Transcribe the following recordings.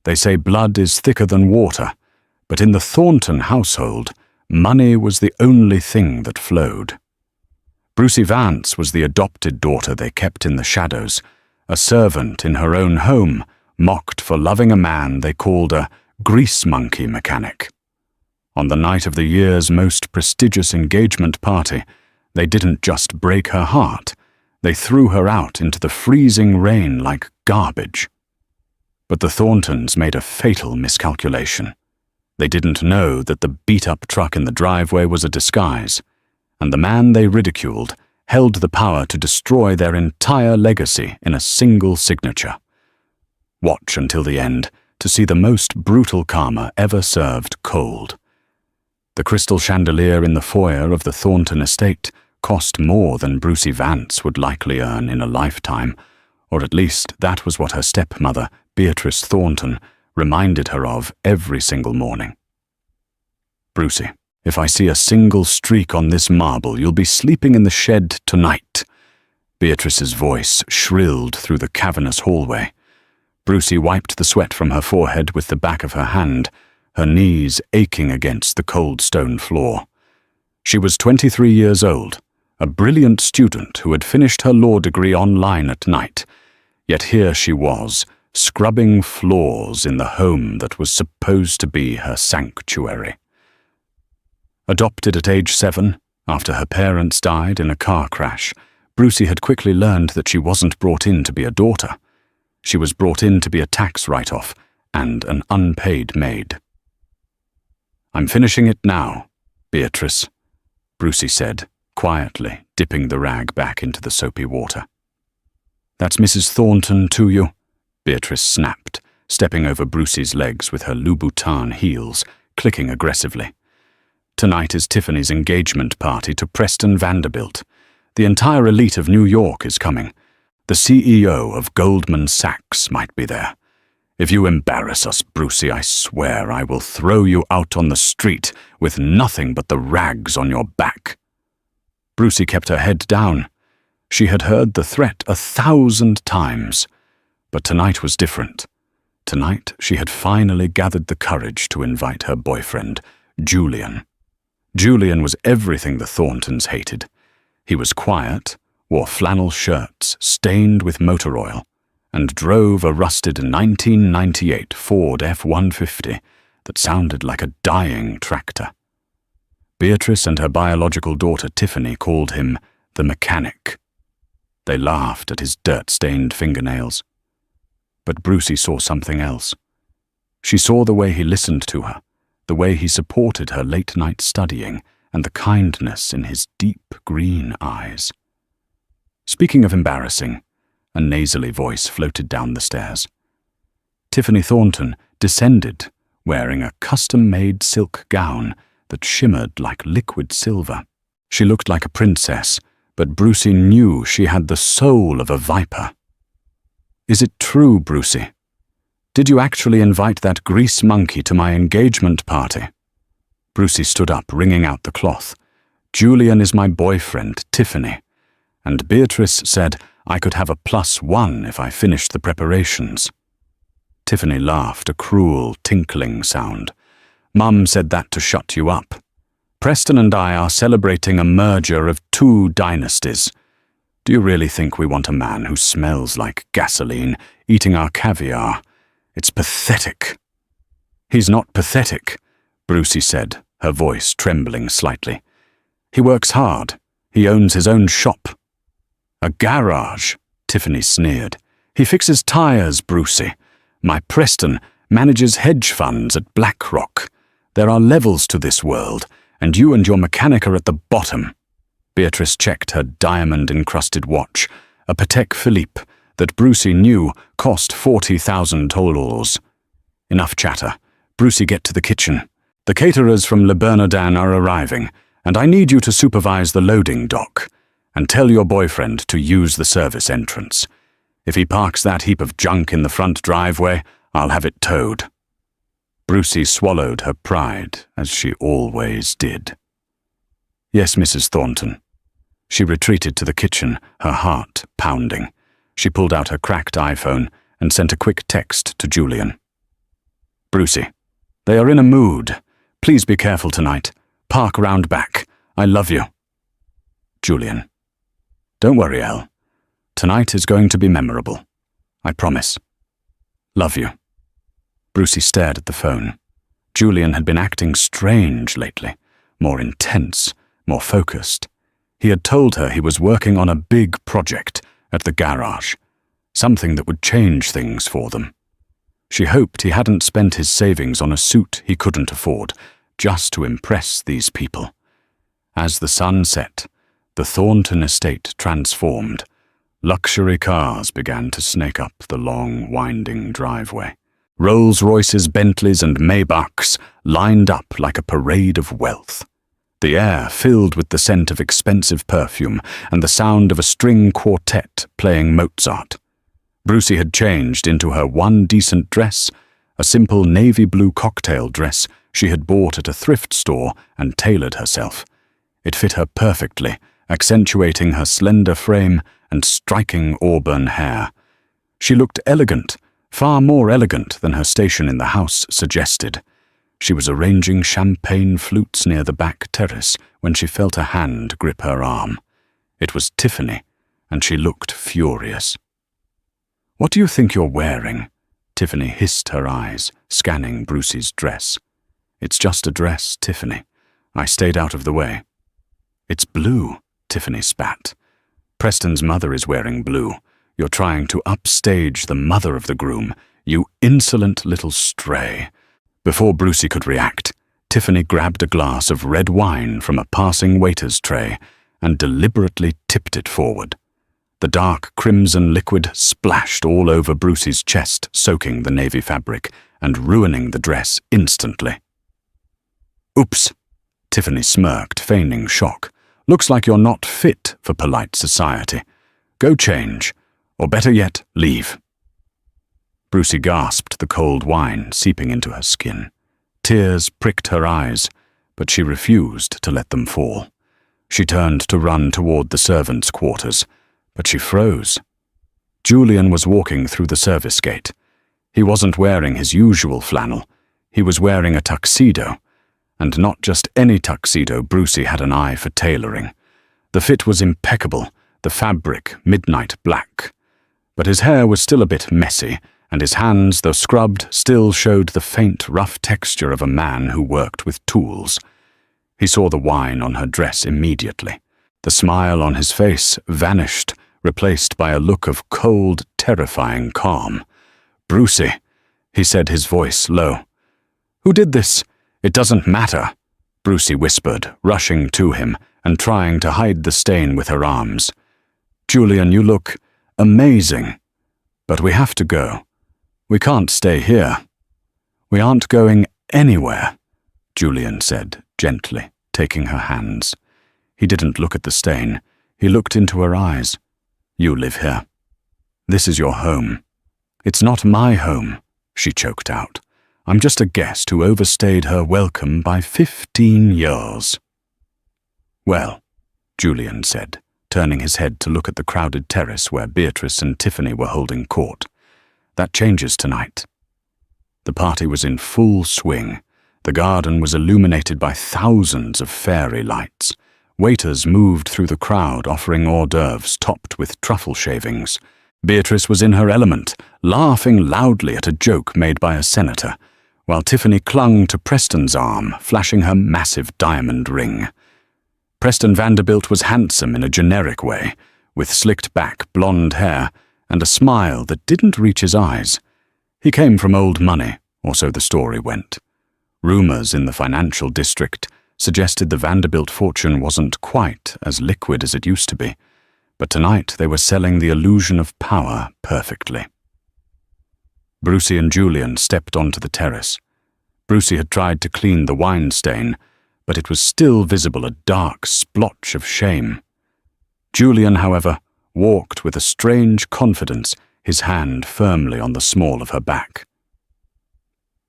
They say blood is thicker than water, but in the Thornton household, money was the only thing that flowed. Brucie Vance was the adopted daughter they kept in the shadows, a servant in her own home, mocked for loving a man they called a grease monkey mechanic. On the night of the year's most prestigious engagement party, they didn't just break her heart, they threw her out into the freezing rain like garbage. But the Thorntons made a fatal miscalculation. They didn't know that the beat-up truck in the driveway was a disguise, and the man they ridiculed held the power to destroy their entire legacy in a single signature. Watch until the end to see the most brutal karma ever served cold. The crystal chandelier in the foyer of the Thornton estate cost more than Brucie Vance would likely earn in a lifetime, or at least that was what her stepmother, Beatrice Thornton, reminded her of every single morning. "Brucie, if I see a single streak on this marble, you'll be sleeping in the shed tonight." Beatrice's voice shrilled through the cavernous hallway. Brucie wiped the sweat from her forehead with the back of her hand, her knees aching against the cold stone floor. She was 23 years old, a brilliant student who had finished her law degree online at night, yet here she was, scrubbing floors in the home that was supposed to be her sanctuary. Adopted at age 7, after her parents died in a car crash, Brucie had quickly learned that she wasn't brought in to be a daughter. She was brought in to be a tax write-off and an unpaid maid. "I'm finishing it now, Beatrice," Brucie said, quietly dipping the rag back into the soapy water. "That's Mrs. Thornton to you," Beatrice snapped, stepping over Brucie's legs with her Louboutin heels, clicking aggressively. "Tonight is Tiffany's engagement party to Preston Vanderbilt. The entire elite of New York is coming. The CEO of Goldman Sachs might be there. If you embarrass us, Brucie, I swear I will throw you out on the street with nothing but the rags on your back." Brucie kept her head down. She had heard the threat 1,000 times. But tonight was different. Tonight she had finally gathered the courage to invite her boyfriend, Julian. Julian was everything the Thorntons hated. He was quiet, wore flannel shirts stained with motor oil, and drove a rusted 1998 Ford F-150 that sounded like a dying tractor. Beatrice and her biological daughter Tiffany called him the mechanic. They laughed at his dirt-stained fingernails. But Brucie saw something else. She saw the way he listened to her, the way he supported her late-night studying, and the kindness in his deep green eyes. Speaking of embarrassing, a nasally voice floated down the stairs. Tiffany Thornton descended, wearing a custom-made silk gown that shimmered like liquid silver. She looked like a princess, but Brucie knew she had the soul of a viper. "Is it true, Brucie? Did you actually invite that grease monkey to my engagement party?" Brucie stood up, wringing out the cloth. "Julian is my boyfriend, Tiffany, and Beatrice said I could have a +1 if I finished the preparations." Tiffany laughed, a cruel, tinkling sound. "Mum said that to shut you up. Preston and I are celebrating a merger of 2 dynasties. Do you really think we want a man who smells like gasoline eating our caviar? It's pathetic." "He's not pathetic," Brucie said, her voice trembling slightly. "He works hard. He owns his own shop." "A garage," Tiffany sneered. "He fixes tires, Brucie. My Preston manages hedge funds at BlackRock. There are levels to this world, and you and your mechanic are at the bottom." Beatrice checked her diamond-encrusted watch, a Patek Philippe that Brucie knew cost 40,000 $. "Enough chatter. Brucie, get to the kitchen. The caterers from Le Bernardin are arriving, and I need you to supervise the loading dock. And tell your boyfriend to use the service entrance. If he parks that heap of junk in the front driveway, I'll have it towed." Brucie swallowed her pride, as she always did. "Yes, Mrs. Thornton." She retreated to the kitchen, her heart pounding. She pulled out her cracked iPhone and sent a quick text to Julian. Brucey, they are in a mood. Please be careful tonight. Park round back. I love you. Julian, don't worry, Elle. Tonight is going to be memorable. I promise. Love you. Brucey stared at the phone. Julian had been acting strange lately, more intense, more focused. He had told her he was working on a big project at the garage, something that would change things for them. She hoped he hadn't spent his savings on a suit he couldn't afford, just to impress these people. As the sun set, the Thornton estate transformed. Luxury cars began to snake up the long, winding driveway. Rolls-Royces, Bentleys, and Maybachs lined up like a parade of wealth. The air filled with the scent of expensive perfume and the sound of a string quartet playing Mozart. Brucey had changed into her one decent dress, a simple navy blue cocktail dress she had bought at a thrift store and tailored herself. It fit her perfectly, accentuating her slender frame and striking auburn hair. She looked elegant, far more elegant than her station in the house suggested. She was arranging champagne flutes near the back terrace when she felt a hand grip her arm. It was Tiffany, and she looked furious. "What do you think you're wearing?" Tiffany hissed her eyes, scanning Brucey's dress. "It's just a dress, Tiffany. I stayed out of the way." "It's blue," Tiffany spat. "Preston's mother is wearing blue. You're trying to upstage the mother of the groom, you insolent little stray." Before Brucey could react, Tiffany grabbed a glass of red wine from a passing waiter's tray and deliberately tipped it forward. The dark crimson liquid splashed all over Brucey's chest, soaking the navy fabric and ruining the dress instantly. "Oops," Tiffany smirked, feigning shock. "Looks like you're not fit for polite society. Go change. Or better yet, leave." Brucey gasped, the cold wine seeping into her skin. Tears pricked her eyes, but she refused to let them fall. She turned to run toward the servants' quarters, but she froze. Julian was walking through the service gate. He wasn't wearing his usual flannel. He was wearing a tuxedo, and not just any tuxedo. Brucey had an eye for tailoring. The fit was impeccable, the fabric midnight black. But his hair was still a bit messy, and his hands, though scrubbed, still showed the faint, rough texture of a man who worked with tools. He saw the wine on her dress immediately. The smile on his face vanished, replaced by a look of cold, terrifying calm. "Brucey," he said, his voice low. "Who did this? It doesn't matter," Brucey whispered, rushing to him and trying to hide the stain with her arms. "Julian, you look amazing. But we have to go. We can't stay here." "We aren't going anywhere," Julian said, gently, taking her hands. He didn't look at the stain. He looked into her eyes. "You live here. This is your home." "It's not my home," she choked out. "I'm just a guest who overstayed her welcome by 15 years. "Well," Julian said, turning his head to look at the crowded terrace where Beatrice and Tiffany were holding court. "That changes tonight." The party was in full swing. The garden was illuminated by thousands of fairy lights. Waiters moved through the crowd offering hors d'oeuvres topped with truffle shavings. Beatrice was in her element, laughing loudly at a joke made by a senator, while Tiffany clung to Preston's arm, flashing her massive diamond ring. Preston Vanderbilt was handsome in a generic way, with slicked-back blonde hair and a smile that didn't reach his eyes. He came from old money, or so the story went. Rumors in the financial district suggested the Vanderbilt fortune wasn't quite as liquid as it used to be, but tonight they were selling the illusion of power perfectly. Brucey and Julian stepped onto the terrace. Brucey had tried to clean the wine stain, but it was still visible, a dark splotch of shame. Julian, however, walked with a strange confidence, his hand firmly on the small of her back.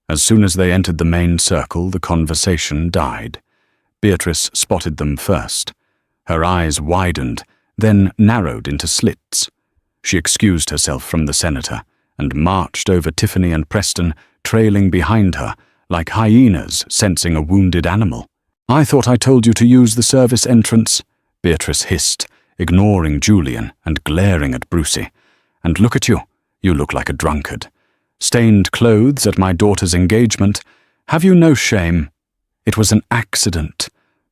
As soon as they entered the main circle, the conversation died. Beatrice spotted them first. Her eyes widened, then narrowed into slits. She excused herself from the senator and marched over Tiffany and Preston, trailing behind her, like hyenas sensing a wounded animal. "I thought I told you to use the service entrance," Beatrice hissed, ignoring Julian and glaring at Brucey. "And look at you. You look like a drunkard. Stained clothes at my daughter's engagement. Have you no shame?" "It was an accident,"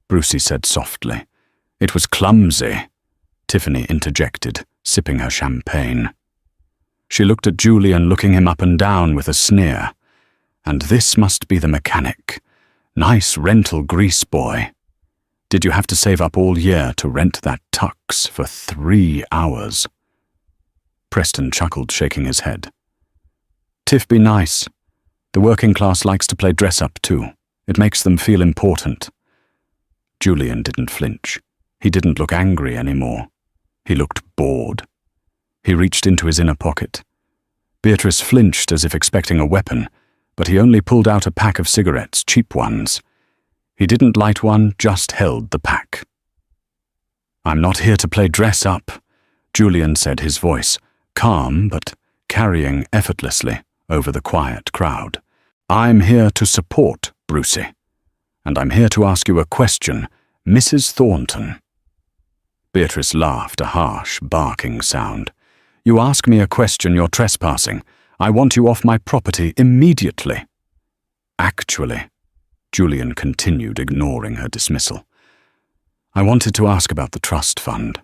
Brucey said softly. "It was clumsy," Tiffany interjected, sipping her champagne. She looked at Julian, looking him up and down with a sneer. "And this must be the mechanic. Nice rental grease boy. Did you have to save up all year to rent that tux for 3 hours?" Preston chuckled, shaking his head. "Tiff, be nice. The working class likes to play dress-up too. It makes them feel important." Julian didn't flinch. He didn't look angry anymore. He looked bored. He reached into his inner pocket. Beatrice flinched as if expecting a weapon, but he only pulled out a pack of cigarettes, cheap ones. He didn't light one, just held the pack. "I'm not here to play dress-up," Julian said, his voice calm but carrying effortlessly over the quiet crowd. "I'm here to support Brucey. And I'm here to ask you a question, Mrs. Thornton." Beatrice laughed, a harsh, barking sound. "You ask me a question, you're trespassing. I want you off my property immediately." "Actually," Julian continued, ignoring her dismissal, "I wanted to ask about the trust fund."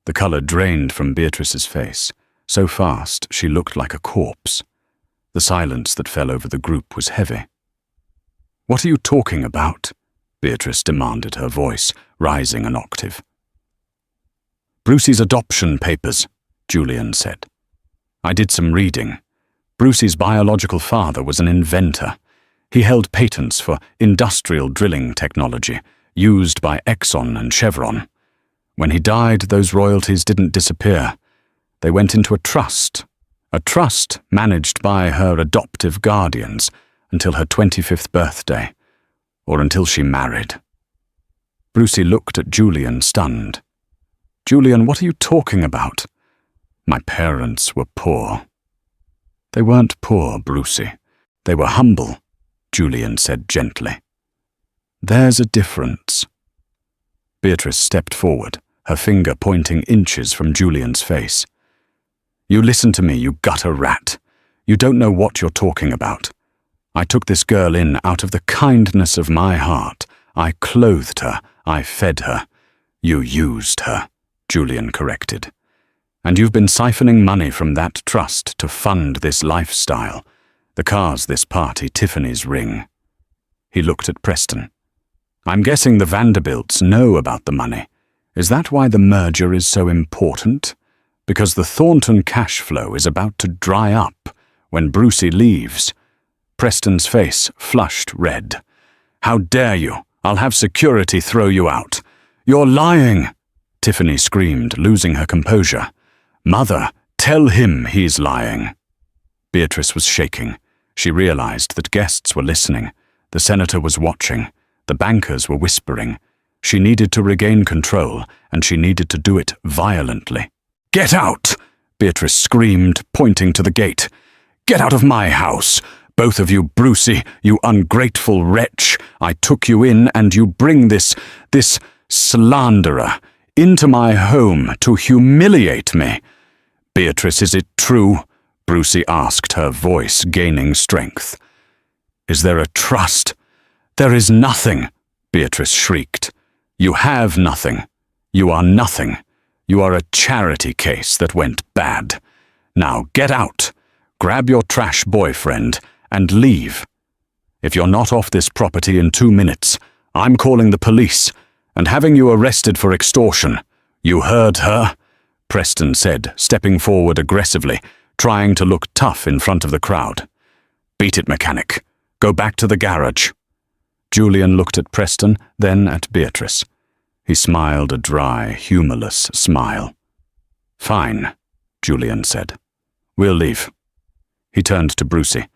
The colour drained from Beatrice's face, so fast she looked like a corpse. The silence that fell over the group was heavy. "What are you talking about?" Beatrice demanded, her voice rising an octave. "Brucey's adoption papers," Julian said. "I did some reading. Brucey's biological father was an inventor. He held patents for industrial drilling technology used by Exxon and Chevron. When he died, those royalties didn't disappear. They went into a trust managed by her adoptive guardians until her 25th birthday, or until she married." Brucey looked at Julian, stunned. "Julian, what are you talking about?" "My parents were poor." "They weren't poor, Brucey. They were humble," Julian said gently. "There's a difference." Beatrice stepped forward, her finger pointing inches from Julian's face. "You listen to me, you gutter rat. You don't know what you're talking about. I took this girl in out of the kindness of my heart. I clothed her. I fed her. You used her," Julian corrected. "And you've been siphoning money from that trust to fund this lifestyle. The cars, this party, Tiffany's ring." He looked at Preston. "I'm guessing the Vanderbilts know about the money. Is that why the merger is so important? Because the Thornton cash flow is about to dry up when Brucey leaves." Preston's face flushed red. "How dare you? I'll have security throw you out." "You're lying!" Tiffany screamed, losing her composure. "Mother, tell him he's lying." Beatrice was shaking. She realized that guests were listening. The senator was watching. The bankers were whispering. She needed to regain control, and she needed to do it violently. "Get out!" Beatrice screamed, pointing to the gate. "Get out of my house! Both of you, Brucey, you ungrateful wretch! I took you in, and you bring this slanderer into my home to humiliate me." "Beatrice, is it true?" Brucey asked, her voice gaining strength. "Is there a trust?" "There is nothing," Beatrice shrieked. "You have nothing. You are nothing. You are a charity case that went bad. Now get out, grab your trash boyfriend, and leave. If you're not off this property in 2 minutes, I'm calling the police and having you arrested for extortion. You heard her?" Preston said, stepping forward aggressively, trying to look tough in front of the crowd. "Beat it, mechanic. Go back to the garage." Julian looked at Preston, then at Beatrice. He smiled a dry, humorless smile. "Fine," Julian said. "We'll leave." He turned to Brucey.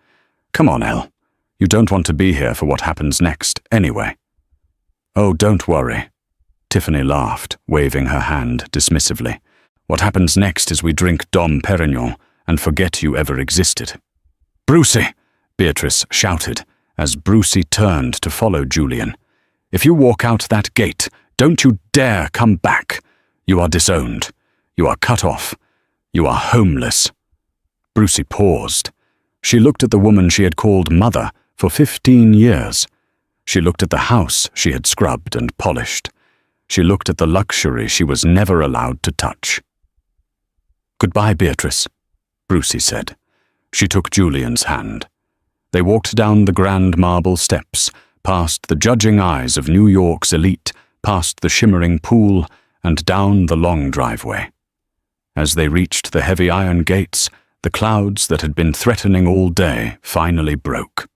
"Come on, Elle. You don't want to be here for what happens next, anyway." "Oh, don't worry." Tiffany laughed, waving her hand dismissively. "What happens next is we drink Dom Perignon and forget you ever existed." "Brucey!" Beatrice shouted as Brucey turned to follow Julian. "If you walk out that gate, don't you dare come back. You are disowned. You are cut off. You are homeless." Brucey paused. She looked at the woman she had called mother for 15 years. She looked at the house she had scrubbed and polished. She looked at the luxury she was never allowed to touch. "Goodbye, Beatrice," Brucey said. She took Julian's hand. They walked down the grand marble steps, past the judging eyes of New York's elite, past the shimmering pool, and down the long driveway. As they reached the heavy iron gates, the clouds that had been threatening all day finally broke.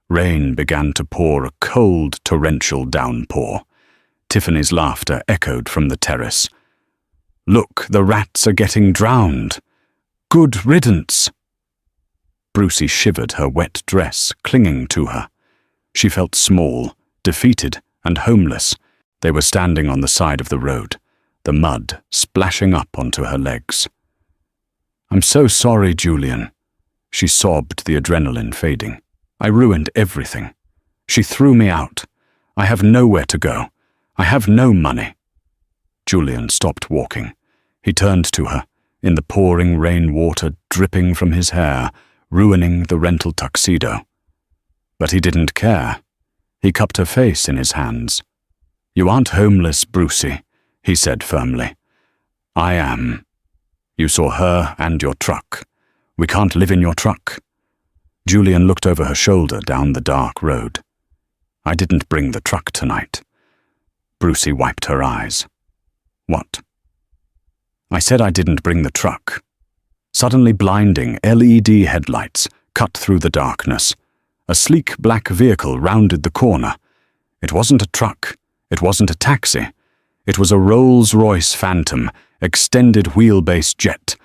Rain began to pour, a cold, torrential downpour. Tiffany's laughter echoed from the terrace. "Look, the rats are getting drowned. Good riddance." Brucey shivered, her wet dress clinging to her. She felt small, defeated, and homeless. They were standing on the side of the road, the mud splashing up onto her legs. "I'm so sorry, Julian." She sobbed, the adrenaline fading. "I ruined everything. She threw me out. I have nowhere to go. I have no money." Julian stopped walking. He turned to her, in the pouring rain water dripping from his hair, ruining the rental tuxedo. But he didn't care. He cupped her face in his hands. "You aren't homeless, Brucey," he said firmly. "I am. You saw her and your truck. We can't live in your truck." Julian looked over her shoulder down the dark road. "I didn't bring the truck tonight." Brucey wiped her eyes. "What?" "I said I didn't bring the truck." Suddenly blinding LED headlights cut through the darkness. A sleek black vehicle rounded the corner. It wasn't a truck. It wasn't a taxi. It was a Rolls-Royce Phantom, extended wheelbase jet,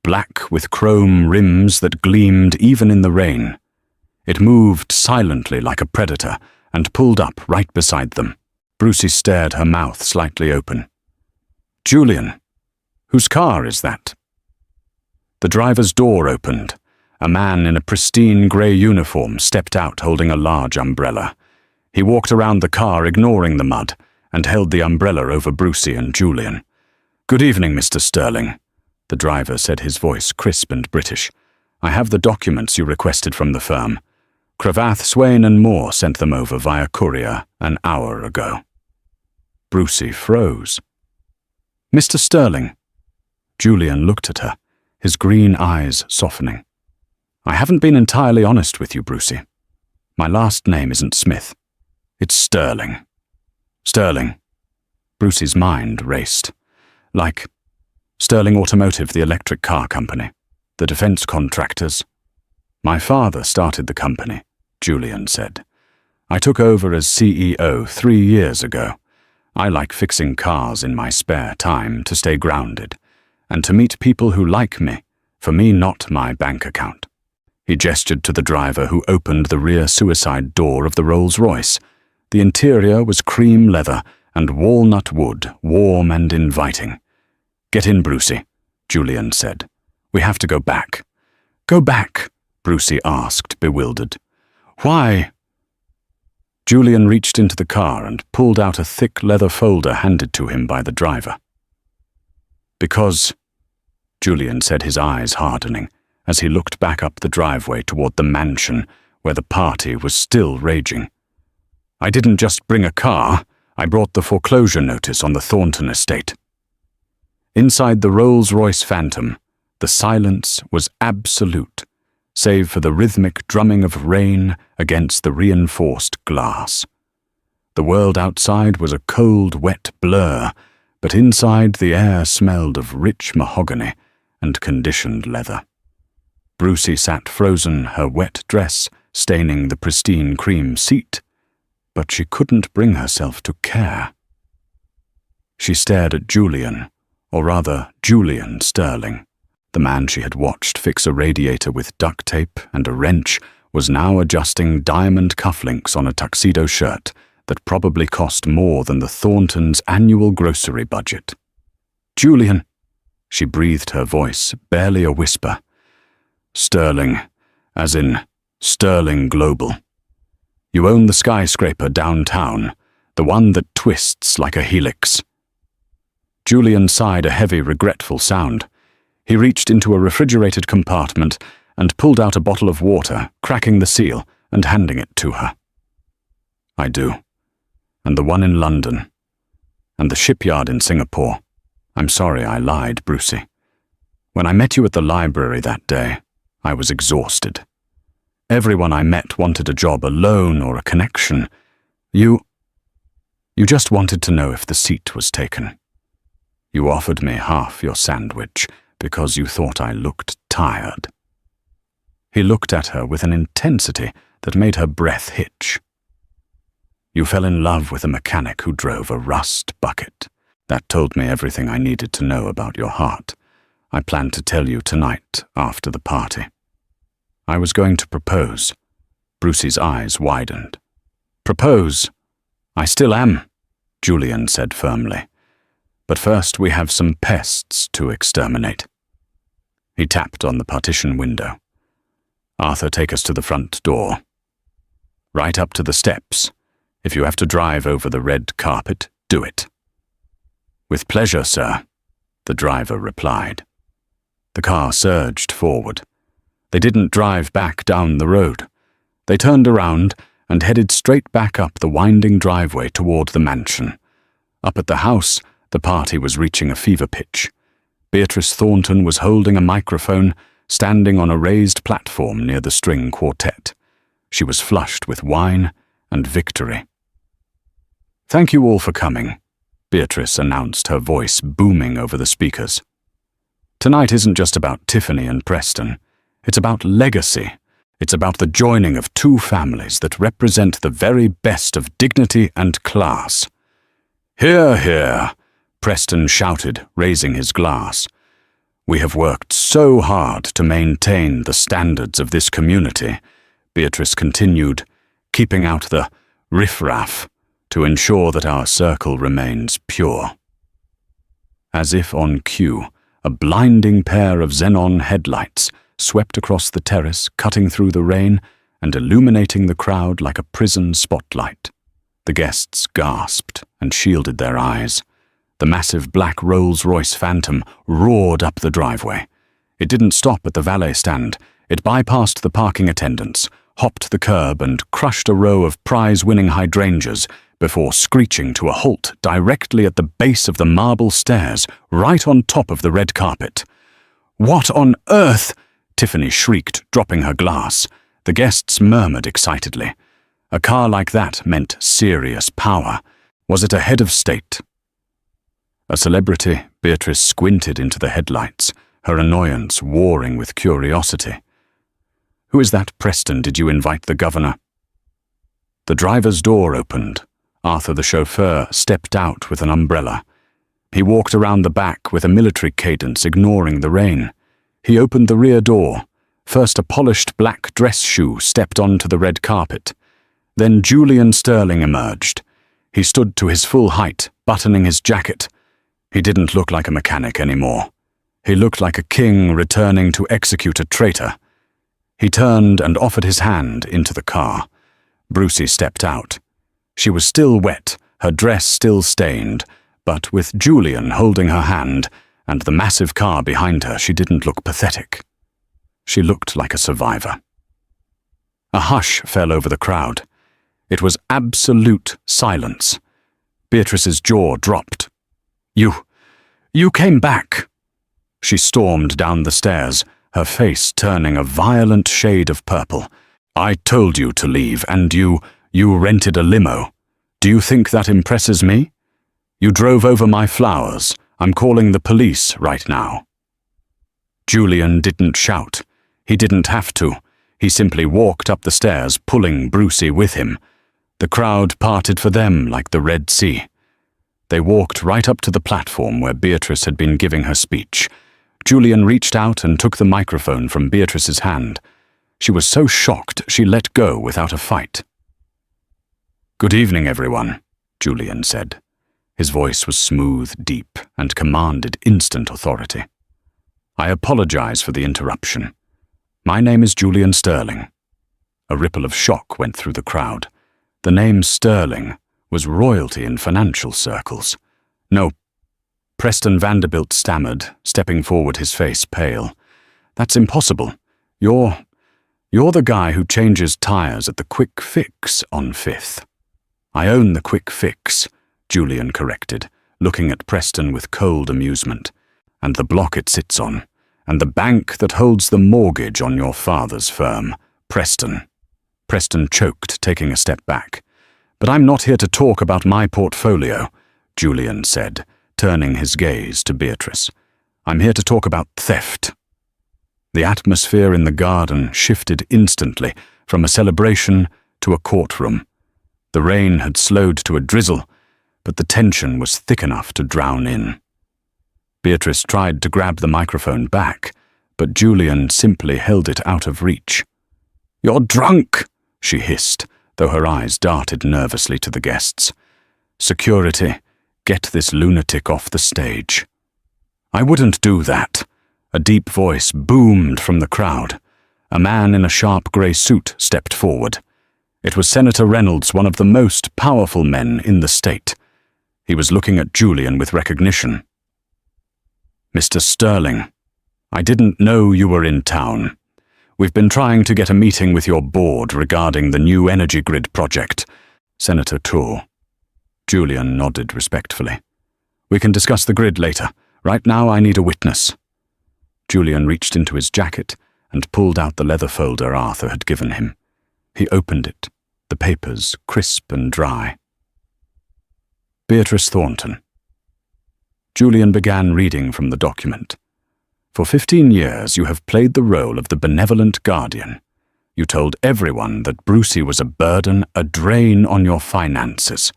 black with chrome rims that gleamed even in the rain. It moved silently like a predator and pulled up right beside them. Brucey stared, her mouth slightly open. "Julian, whose car is that?" The driver's door opened. A man in a pristine grey uniform stepped out holding a large umbrella. He walked around the car ignoring the mud and held the umbrella over Brucey and Julian. "Good evening, Mr. Sterling," the driver said, his voice crisp and British. "I have the documents you requested from the firm. Cravath, Swain and Moore sent them over via courier an hour ago." Brucey froze. "Mr. Sterling." Julian looked at her, his green eyes softening. "I haven't been entirely honest with you, Brucey. My last name isn't Smith. It's Sterling." "Sterling." Brucey's mind raced. "Like Sterling Automotive, the electric car company, the defense contractors." "My father started the company," Julian said. "I took over as CEO 3 years ago. I like fixing cars in my spare time to stay grounded, and to meet people who like me, for me not my bank account." He gestured to the driver, who opened the rear suicide door of the Rolls-Royce. The interior was cream leather and walnut wood, warm and inviting. "Get in, Brucey," Julian said. "We have to go back." "Go back?" Brucey asked, bewildered. "Why?" Julian reached into the car and pulled out a thick leather folder handed to him by the driver. "Because," Julian said, his eyes hardening, as he looked back up the driveway toward the mansion where the party was still raging. "I didn't just bring a car, I brought the foreclosure notice on the Thornton estate." Inside the Rolls-Royce Phantom, the silence was absolute, save for the rhythmic drumming of rain against the reinforced glass. The world outside was a cold, wet blur, but inside the air smelled of rich mahogany and conditioned leather. Brucey sat frozen, her wet dress staining the pristine cream seat, but she couldn't bring herself to care. She stared at Julian, or rather Julian Sterling. The man she had watched fix a radiator with duct tape and a wrench was now adjusting diamond cufflinks on a tuxedo shirt that probably cost more than the Thorntons' annual grocery budget. "Julian," she breathed, her voice barely a whisper. "Sterling, as in Sterling Global. You own the skyscraper downtown, the one that twists like a helix." Julian sighed a heavy, regretful sound. He reached into a refrigerated compartment and pulled out a bottle of water, cracking the seal and handing it to her. "I do. And the one in London. And the shipyard in Singapore. I'm sorry I lied, Brucey. When I met you at the library that day, I was exhausted. Everyone I met wanted a job, a loan, or a connection. You just wanted to know if the seat was taken. You offered me half your sandwich because you thought I looked tired." He looked at her with an intensity that made her breath hitch. "You fell in love with a mechanic who drove a rust bucket. That told me everything I needed to know about your heart. I planned to tell you tonight after the party. I was going to propose." Brucey's eyes widened. "Propose? I still am," Julian said firmly. "But first we have some pests to exterminate." He tapped on the partition window. "Arthur, take us to the front door. Right up to the steps. If you have to drive over the red carpet, do it." "With pleasure, sir," the driver replied. The car surged forward. They didn't drive back down the road. They turned around and headed straight back up the winding driveway toward the mansion. Up at the house, the party was reaching a fever pitch. Beatrice Thornton was holding a microphone, standing on a raised platform near the string quartet. She was flushed with wine and victory. "Thank you all for coming," Beatrice announced, her voice booming over the speakers. "Tonight isn't just about Tiffany and Preston. It's about legacy. It's about the joining of two families that represent the very best of dignity and class." "Hear, hear," Preston shouted, raising his glass. "We have worked so hard to maintain the standards of this community," Beatrice continued, "keeping out the riffraff to ensure that our circle remains pure." As if on cue, a blinding pair of xenon headlights swept across the terrace, cutting through the rain and illuminating the crowd like a prison spotlight. The guests gasped and shielded their eyes. The massive black Rolls-Royce Phantom roared up the driveway. It didn't stop at the valet stand. It bypassed the parking attendants, hopped the curb and crushed a row of prize-winning hydrangeas before screeching to a halt directly at the base of the marble stairs, right on top of the red carpet. "What on earth?" Tiffany shrieked, dropping her glass. The guests murmured excitedly. A car like that meant serious power. Was it a head of state? A celebrity, Beatrice squinted into the headlights, her annoyance warring with curiosity. "Who is that Preston? Did you invite the governor?" The driver's door opened. Arthur, the chauffeur, stepped out with an umbrella. He walked around the back with a military cadence, ignoring the rain. He opened the rear door. First a polished black dress shoe stepped onto the red carpet. Then Julian Sterling emerged. He stood to his full height, buttoning his jacket. He didn't look like a mechanic anymore. He looked like a king returning to execute a traitor. He turned and offered his hand into the car. Brucey stepped out. She was still wet, her dress still stained, but with Julian holding her hand and the massive car behind her, she didn't look pathetic. She looked like a survivor. A hush fell over the crowd. It was absolute silence. Beatrice's jaw dropped. You came back." She stormed down the stairs, her face turning a violent shade of purple. "I told you to leave, and you rented a limo. Do you think that impresses me? You drove over my flowers. I'm calling the police right now." Julian didn't shout. He didn't have to. He simply walked up the stairs, pulling Brucey with him. The crowd parted for them like the Red Sea. They walked right up to the platform where Beatrice had been giving her speech. Julian reached out and took the microphone from Beatrice's hand. She was so shocked she let go without a fight. "Good evening, everyone," Julian said. His voice was smooth, deep, and commanded instant authority. "I apologize for the interruption. My name is Julian Sterling. A ripple of shock went through the crowd. The name Sterling was royalty in financial circles. No, Preston Vanderbilt stammered, stepping forward, his face pale. That's impossible. You're the guy who changes tires at the Quick Fix on 5th. I own the Quick Fix, Julian corrected, looking at Preston with cold amusement. And the block it sits on, and the bank that holds the mortgage on your father's firm, Preston. Preston choked, taking a step back. But I'm not here to talk about my portfolio, Julian said, turning his gaze to Beatrice. I'm here to talk about theft. The atmosphere in the garden shifted instantly from a celebration to a courtroom. The rain had slowed to a drizzle, but the tension was thick enough to drown in. Beatrice tried to grab the microphone back, but Julian simply held it out of reach. "You're drunk," she hissed, though her eyes darted nervously to the guests. "Security, get this lunatic off the stage." "I wouldn't do that." A deep voice boomed from the crowd. A man in a sharp grey suit stepped forward. It was Senator Reynolds, one of the most powerful men in the state. He was looking at Julian with recognition. "Mr. Sterling, I didn't know you were in town. We've been trying to get a meeting with your board regarding the new energy grid project, Senator Tor." Julian nodded respectfully. "We can discuss the grid later. Right now I need a witness." Julian reached into his jacket and pulled out the leather folder Arthur had given him. He opened it, the papers crisp and dry. Beatrice Thornton. Julian began reading from the document. "For 15 years you have played the role of the benevolent guardian. You told everyone that Brucey was a burden, a drain on your finances.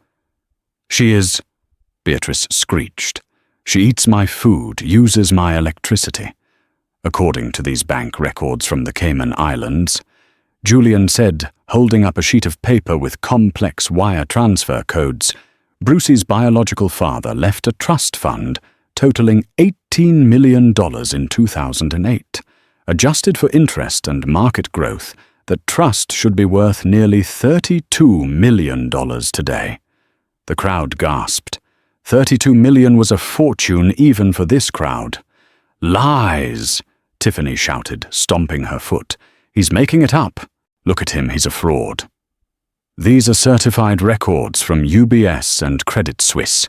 She is," Beatrice screeched. "She eats my food, uses my electricity." According to these bank records from the Cayman Islands, Julian said, holding up a sheet of paper with complex wire transfer codes, Brucey's biological father left a trust fund totaling $18 million in 2008. Adjusted for interest and market growth, the trust should be worth nearly $32 million today. The crowd gasped. $32 million was a fortune even for this crowd. "Lies!" Tiffany shouted, stomping her foot. "He's making it up. Look at him, he's a fraud." "These are certified records from UBS and Credit Suisse."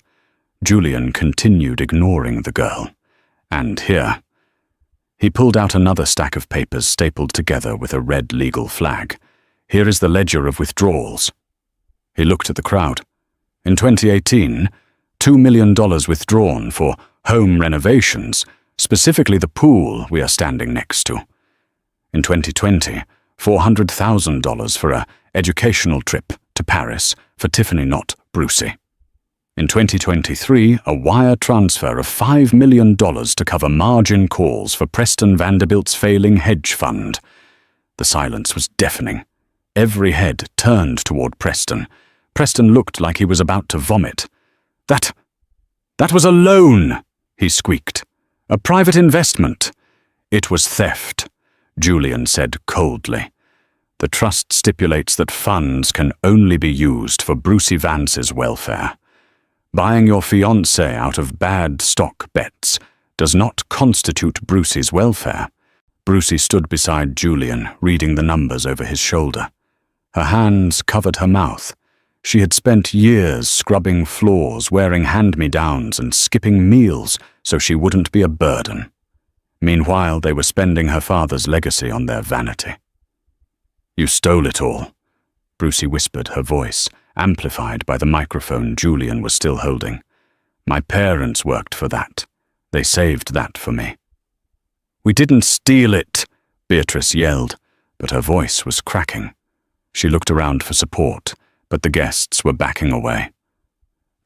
Julian continued ignoring the girl. "And here." He pulled out another stack of papers stapled together with a red legal flag. "Here is the ledger of withdrawals." He looked at the crowd. In 2018, $2 million withdrawn for home renovations, specifically the pool we are standing next to. In 2020, $400,000 for a educational trip to Paris for Tiffany, not Brucey. In 2023, a wire transfer of $5 million to cover margin calls for Preston Vanderbilt's failing hedge fund. The silence was deafening. Every head turned toward Preston. Preston looked like he was about to vomit. That was a loan," he squeaked. "A private investment." "It was theft," Julian said coldly. "The trust stipulates that funds can only be used for Brucey Vance's welfare. Buying your fiancé out of bad stock bets does not constitute Brucey's welfare." Brucey stood beside Julian, reading the numbers over his shoulder. Her hands covered her mouth. She had spent years scrubbing floors, wearing hand-me-downs and skipping meals so she wouldn't be a burden. Meanwhile, they were spending her father's legacy on their vanity. "You stole it all," Brucey whispered, her voice amplified by the microphone Julian was still holding. "My parents worked for that. They saved that for me." "We didn't steal it," Beatrice yelled, but her voice was cracking. She looked around for support, but the guests were backing away.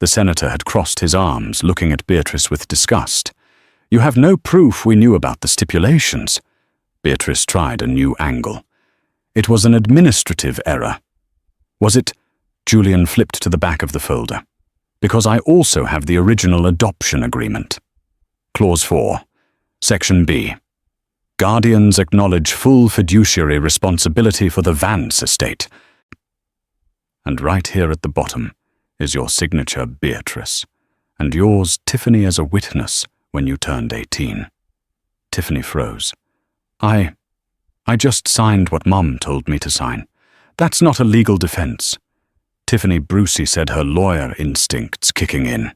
The senator had crossed his arms, looking at Beatrice with disgust. "You have no proof we knew about the stipulations." Beatrice tried a new angle. "It was an administrative error." "Was it?" Julian flipped to the back of the folder. "Because I also have the original adoption agreement. Clause 4, Section B. Guardians acknowledge full fiduciary responsibility for the Vance estate. And right here at the bottom is your signature, Beatrice, and yours, Tiffany, as a witness when you turned 18. Tiffany froze. I just signed what Mum told me to sign. That's not a legal defense. Tiffany Brucey said, her lawyer instincts kicking in.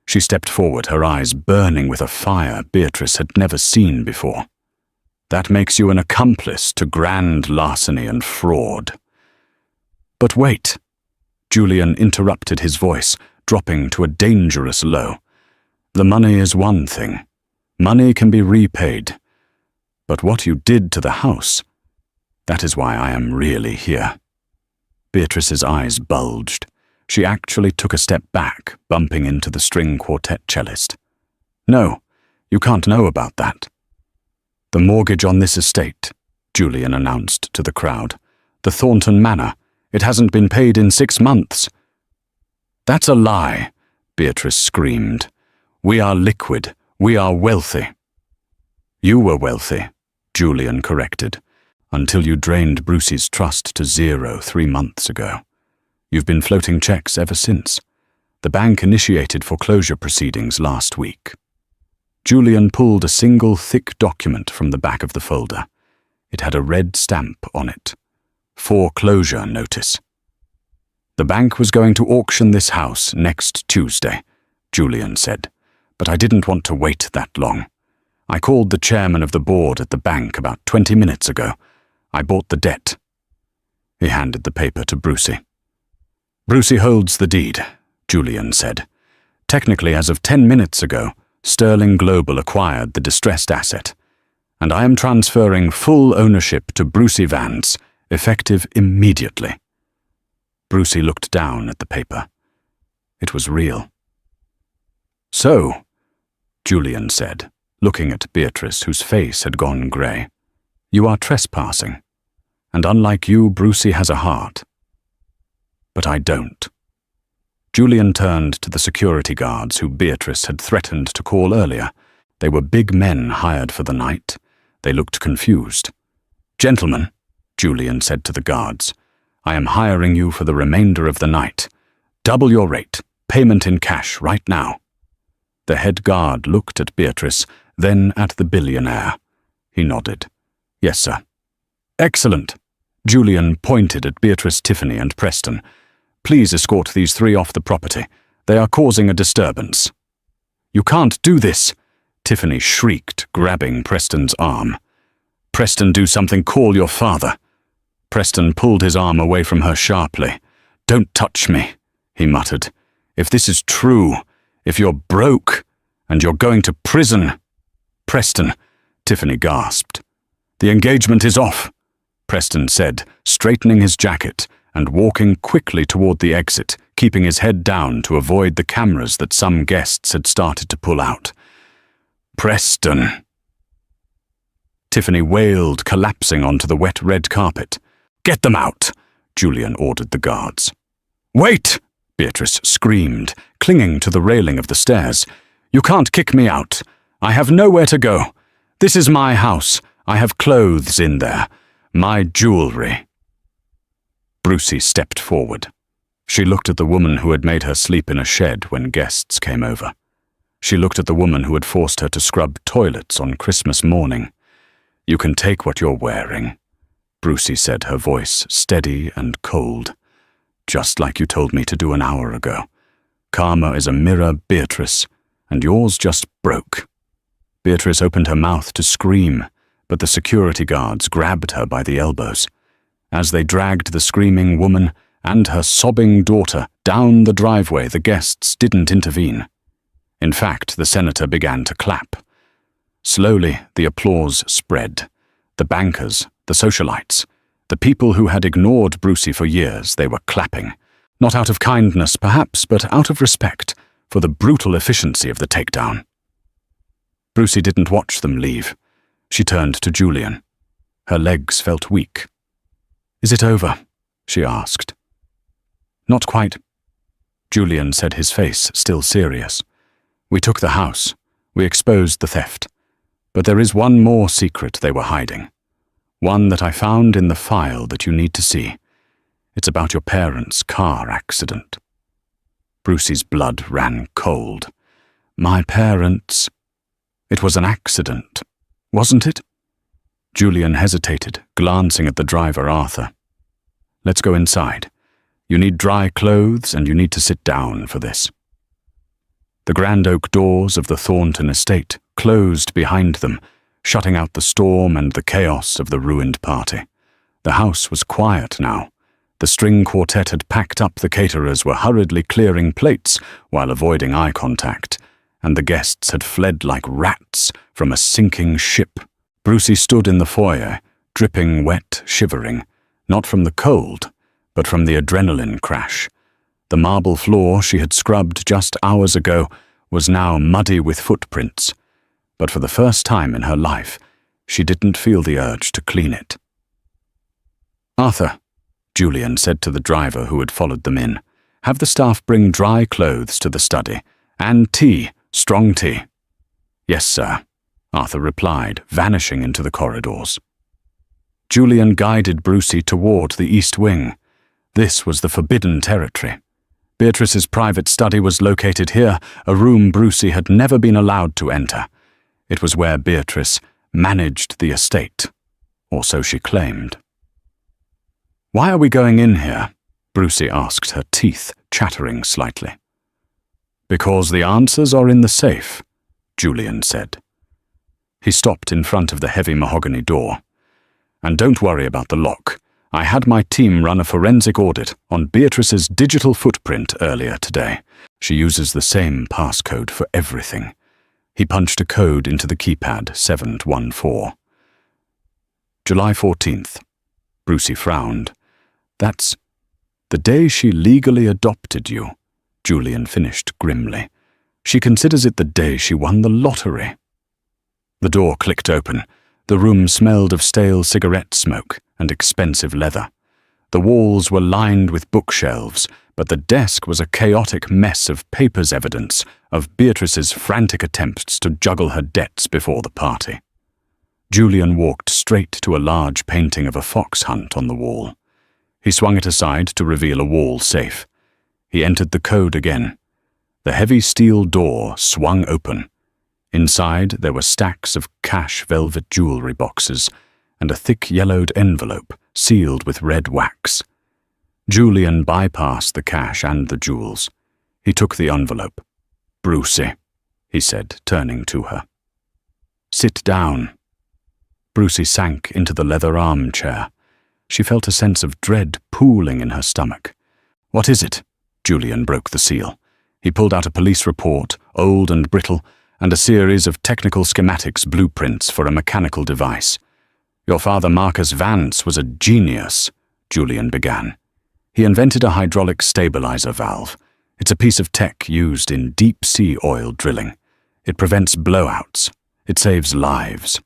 She stepped forward, her eyes burning with a fire Beatrice had never seen before. That makes you an accomplice to grand larceny and fraud. But wait. Julian interrupted his voice, dropping to a dangerous low. The money is one thing. Money can be repaid. But what you did to the house, that is why I am really here. Beatrice's eyes bulged. She actually took a step back, bumping into the string quartet cellist. No, you can't know about that. The mortgage on this estate, Julian announced to the crowd. The Thornton Manor. It hasn't been paid in 6 months. That's a lie, Beatrice screamed. We are liquid. We are wealthy. You were wealthy, Julian corrected, until you drained Brucey's trust to 0 3 months ago. You've been floating checks ever since. The bank initiated foreclosure proceedings last week. Julian pulled a single thick document from the back of the folder. It had a red stamp on it. Foreclosure notice. The bank was going to auction this house next Tuesday, Julian said, but I didn't want to wait that long. I called the chairman of the board at the bank about 20 minutes ago. I bought the debt. He handed the paper to Brucey. Brucey holds the deed, Julian said. Technically, as of 10 minutes ago, Sterling Global acquired the distressed asset, and I am transferring full ownership to Brucey Vance, effective immediately. Brucey looked down at the paper. It was real. So, Julian said, looking at Beatrice, whose face had gone grey, you are trespassing, and unlike you, Brucey has a heart. But I don't. Julian turned to the security guards who Beatrice had threatened to call earlier. They were big men hired for the night. They looked confused. Gentlemen, Julian said to the guards, I am hiring you for the remainder of the night. Double your rate, payment in cash right now. The head guard looked at Beatrice, then at the billionaire. He nodded. Yes, sir. Excellent. Julian pointed at Beatrice, Tiffany, and Preston. Please escort these 3 off the property. They are causing a disturbance. You can't do this, Tiffany shrieked, grabbing Preston's arm. Preston, do something, call your father. Preston pulled his arm away from her sharply. Don't touch me, he muttered. If this is true, if you're broke, and you're going to prison. Preston, Tiffany gasped. The engagement is off, Preston said, straightening his jacket and walking quickly toward the exit, keeping his head down to avoid the cameras that some guests had started to pull out. Preston. Tiffany wailed, collapsing onto the wet red carpet. Get them out, Julian ordered the guards. Wait, Beatrice screamed, clinging to the railing of the stairs. You can't kick me out. I have nowhere to go. This is my house. I have clothes in there. My jewelry. Brucey stepped forward. She looked at the woman who had made her sleep in a shed when guests came over. She looked at the woman who had forced her to scrub toilets on Christmas morning. You can take what you're wearing, Brucey said, her voice steady and cold. Just like you told me to do an hour ago. Karma is a mirror, Beatrice, and yours just broke. Beatrice opened her mouth to scream, but the security guards grabbed her by the elbows. As they dragged the screaming woman and her sobbing daughter down the driveway, the guests didn't intervene. In fact, the senator began to clap. Slowly, the applause spread. The bankers, the socialites, the people who had ignored Brucey for years, they were clapping. Not out of kindness, perhaps, but out of respect for the brutal efficiency of the takedown. Brucey didn't watch them leave. She turned to Julian. Her legs felt weak. Is it over? She asked. Not quite. Julian said, his face still serious. We took the house. We exposed the theft. But there is one more secret they were hiding. One that I found in the file that you need to see. It's about your parents' car accident. Brucey's blood ran cold. My parents... It was an accident, wasn't it? Julian hesitated, glancing at the driver, Arthur. Let's go inside. You need dry clothes and you need to sit down for this. The grand oak doors of the Thornton estate closed behind them, shutting out the storm and the chaos of the ruined party. The house was quiet now. The string quartet had packed up, the caterers were hurriedly clearing plates while avoiding eye contact, and the guests had fled like rats from a sinking ship. Brucey stood in the foyer, dripping wet, shivering, not from the cold, but from the adrenaline crash. The marble floor she had scrubbed just hours ago was now muddy with footprints, but for the first time in her life, she didn't feel the urge to clean it. Arthur, Julian said to the driver who had followed them in, have the staff bring dry clothes to the study, and tea, strong tea. Yes, sir, Arthur replied, vanishing into the corridors. Julian guided Brucey toward the east wing. This was the forbidden territory. Beatrice's private study was located here, a room Brucey had never been allowed to enter. It was where Beatrice managed the estate, or so she claimed. Why are we going in here? Brucey asked, her teeth chattering slightly. Because the answers are in the safe, Julian said. He stopped in front of the heavy mahogany door. And don't worry about the lock. I had my team run a forensic audit on Beatrice's digital footprint earlier today. She uses the same passcode for everything. He punched a code into the keypad, 714. July 14th. Brucey frowned. That's the day she legally adopted you, Julian finished grimly. She considers it the day she won the lottery. The door clicked open. The room smelled of stale cigarette smoke and expensive leather. The walls were lined with bookshelves, but the desk was a chaotic mess of papers, evidence of Beatrice's frantic attempts to juggle her debts before the party. Julian walked straight to a large painting of a fox hunt on the wall. He swung it aside to reveal a wall safe. He entered the code again. The heavy steel door swung open. Inside there were stacks of cash velvet jewelry boxes and a thick yellowed envelope sealed with red wax. Julian bypassed the cash and the jewels. He took the envelope. Brucey, he said, turning to her. Sit down. Brucey sank into the leather armchair. She felt a sense of dread pooling in her stomach. What is it? Julian broke the seal. He pulled out a police report, old and brittle, and a series of technical schematics blueprints for a mechanical device. Your father Marcus Vance was a genius, Julian began. He invented a hydraulic stabilizer valve. It's a piece of tech used in deep-sea oil drilling. It prevents blowouts. It saves lives.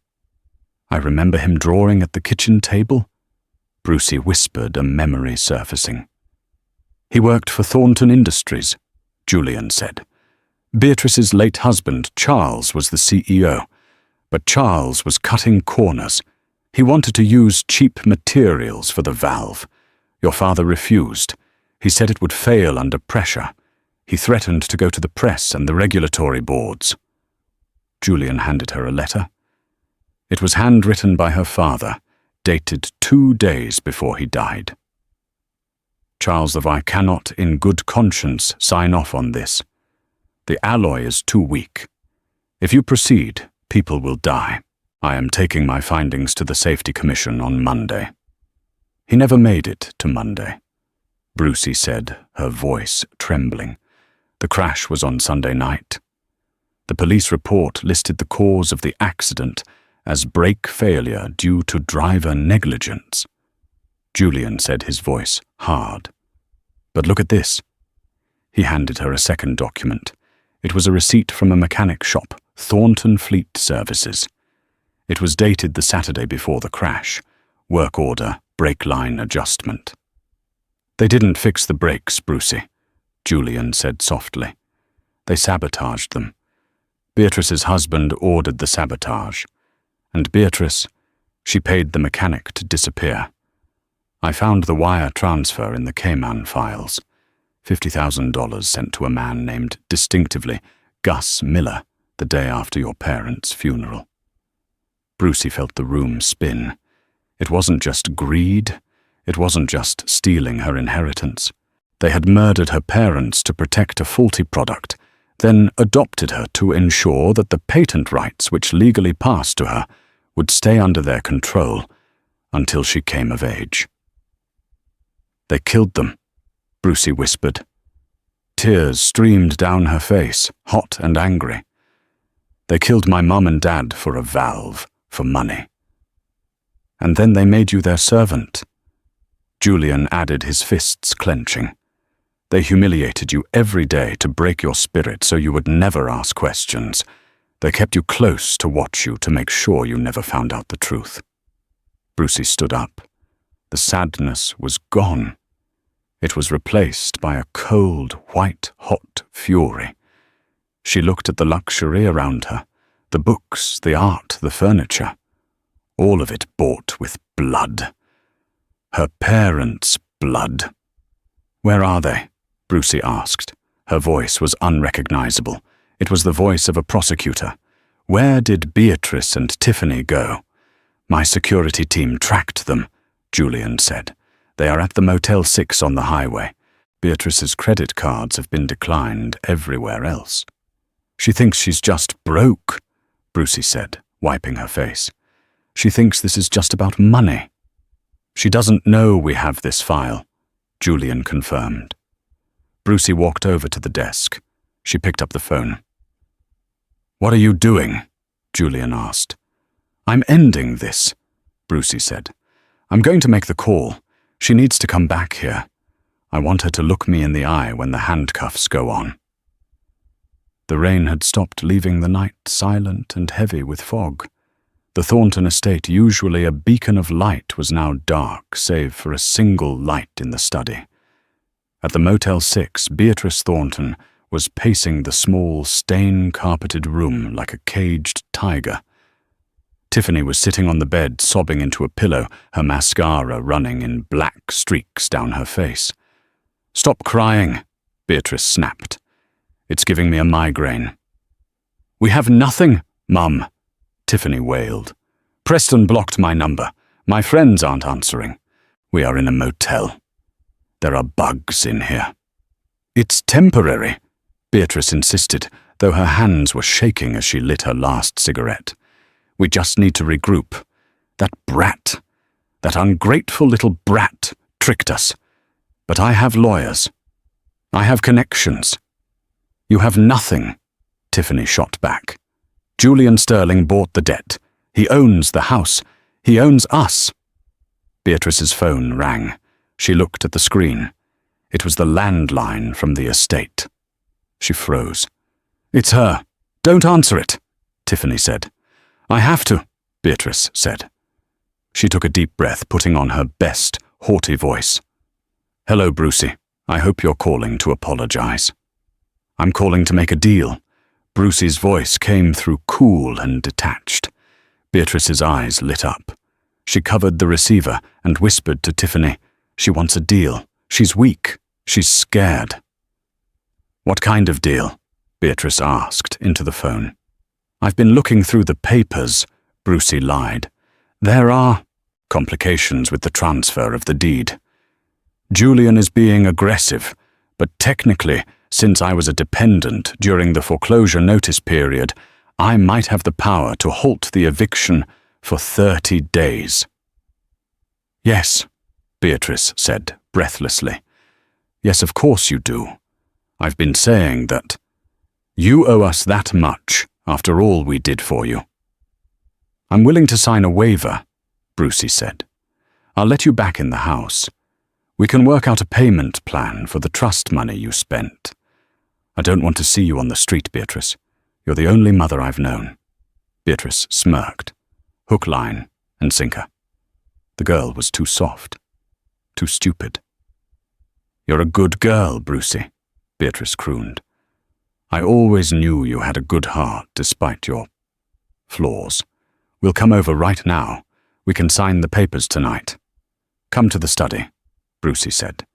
I remember him drawing at the kitchen table. Brucey whispered, a memory surfacing. He worked for Thornton Industries, Julian said. Beatrice's late husband, Charles, was the CEO, but Charles was cutting corners. He wanted to use cheap materials for the valve. Your father refused. He said it would fail under pressure. He threatened to go to the press and the regulatory boards. Julian handed her a letter. It was handwritten by her father, dated 2 days before he died. Charles I cannot, in good conscience, sign off on this. The alloy is too weak. If you proceed, people will die. I am taking my findings to the Safety Commission on Monday. He never made it to Monday, Brucey said, her voice trembling. The crash was on Sunday night. The police report listed the cause of the accident as brake failure due to driver negligence. Julian said, his voice hard. But look at this. He handed her a second document. It was a receipt from a mechanic shop, Thornton Fleet Services. It was dated the Saturday before the crash. Work order, brake line adjustment. They didn't fix the brakes, Brucey, Julian said softly. They sabotaged them. Beatrice's husband ordered the sabotage. And Beatrice, she paid the mechanic to disappear. I found the wire transfer in the Cayman files. $50,000 sent to a man named distinctively Gus Miller the day after your parents' funeral. Brucey felt the room spin. It wasn't just greed. It wasn't just stealing her inheritance. They had murdered her parents to protect a faulty product, then adopted her to ensure that the patent rights which legally passed to her would stay under their control until she came of age. They killed them, Brucey whispered. Tears streamed down her face, hot and angry. They killed my mum and dad for a valve, for money. And then they made you their servant. Julian added, his fists clenching. They humiliated you every day to break your spirit so you would never ask questions. They kept you close to watch you to make sure you never found out the truth. Brucey stood up. The sadness was gone. It was replaced by a cold, white-hot fury. She looked at the luxury around her, the books, the art, the furniture. All of it bought with blood. Her parents' blood. Where are they? Brucey asked. Her voice was unrecognizable. It was the voice of a prosecutor. Where did Beatrice and Tiffany go? My security team tracked them, Julian said. They are at the Motel 6 on the highway. Beatrice's credit cards have been declined everywhere else. She thinks she's just broke, Brucey said, wiping her face. She thinks this is just about money. She doesn't know we have this file, Julian confirmed. Brucey walked over to the desk. She picked up the phone. What are you doing? Julian asked. I'm ending this, Brucey said. I'm going to make the call. She needs to come back here. I want her to look me in the eye when the handcuffs go on. The rain had stopped, leaving the night silent and heavy with fog. The Thornton estate, usually a beacon of light, was now dark, save for a single light in the study. At the Motel 6, Beatrice Thornton was pacing the small, stain-carpeted room like a caged tiger. Tiffany was sitting on the bed, sobbing into a pillow, her mascara running in black streaks down her face. Stop crying, Beatrice snapped. It's giving me a migraine. We have nothing, Mum, Tiffany wailed. Preston blocked my number. My friends aren't answering. We are in a motel. There are bugs in here. It's temporary, Beatrice insisted, though her hands were shaking as she lit her last cigarette. We just need to regroup. That brat, that ungrateful little brat, tricked us. But I have lawyers. I have connections. You have nothing, Tiffany shot back. Julian Sterling bought the debt. He owns the house. He owns us. Beatrice's phone rang. She looked at the screen. It was the landline from the estate. She froze. It's her. Don't answer it, Tiffany said. I have to, Beatrice said. She took a deep breath, putting on her best, haughty voice. Hello, Brucey. I hope you're calling to apologize. I'm calling to make a deal. Brucey's voice came through cool and detached. Beatrice's eyes lit up. She covered the receiver and whispered to Tiffany, She wants a deal. She's weak. She's scared. What kind of deal? Beatrice asked into the phone. I've been looking through the papers, Brucey lied. There are complications with the transfer of the deed. Julian is being aggressive, but technically, since I was a dependent during the foreclosure notice period, I might have the power to halt the eviction for 30 days. Yes, Beatrice said breathlessly. Yes, of course you do. I've been saying that. You owe us that much after all we did for you. I'm willing to sign a waiver, Brucey said. I'll let you back in the house. We can work out a payment plan for the trust money you spent. I don't want to see you on the street, Beatrice. You're the only mother I've known. Beatrice smirked. Hook, line, and sinker. The girl was too soft. Too stupid. You're a good girl, Brucey, Beatrice crooned. I always knew you had a good heart despite your flaws. We'll come over right now. We can sign the papers tonight. Come to the study, Brucey said.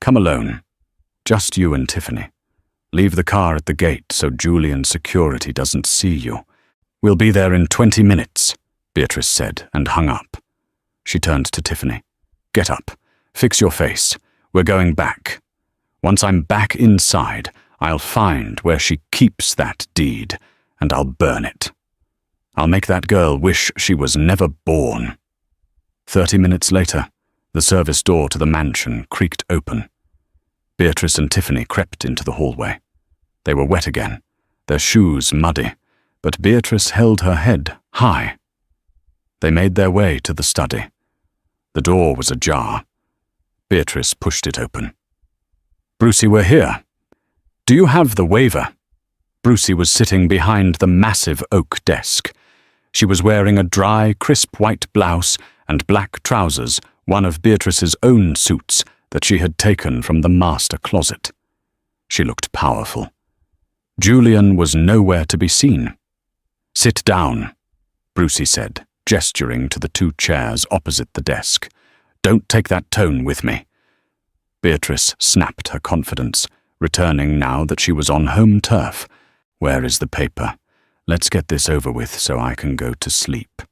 Come alone. Just you and Tiffany. Leave the car at the gate so Julian's security doesn't see you. We'll be there in 20 minutes, Beatrice said and hung up. She turned to Tiffany. Get up. Fix your face. We're going back. Once I'm back inside, I'll find where she keeps that deed, and I'll burn it. I'll make that girl wish she was never born. 30 minutes later, the service door to the mansion creaked open. Beatrice and Tiffany crept into the hallway. They were wet again, their shoes muddy, but Beatrice held her head high. They made their way to the study. The door was ajar. Beatrice pushed it open. Brucey, we're here. Do you have the waiver? Brucey was sitting behind the massive oak desk. She was wearing a dry, crisp white blouse and black trousers, one of Beatrice's own suits that she had taken from the master closet. She looked powerful. Julian was nowhere to be seen. Sit down, Brucey said, gesturing to the two chairs opposite the desk. Don't take that tone with me. Beatrice snapped her confidence, returning now that she was on home turf. Where is the paper? Let's get this over with so I can go to sleep.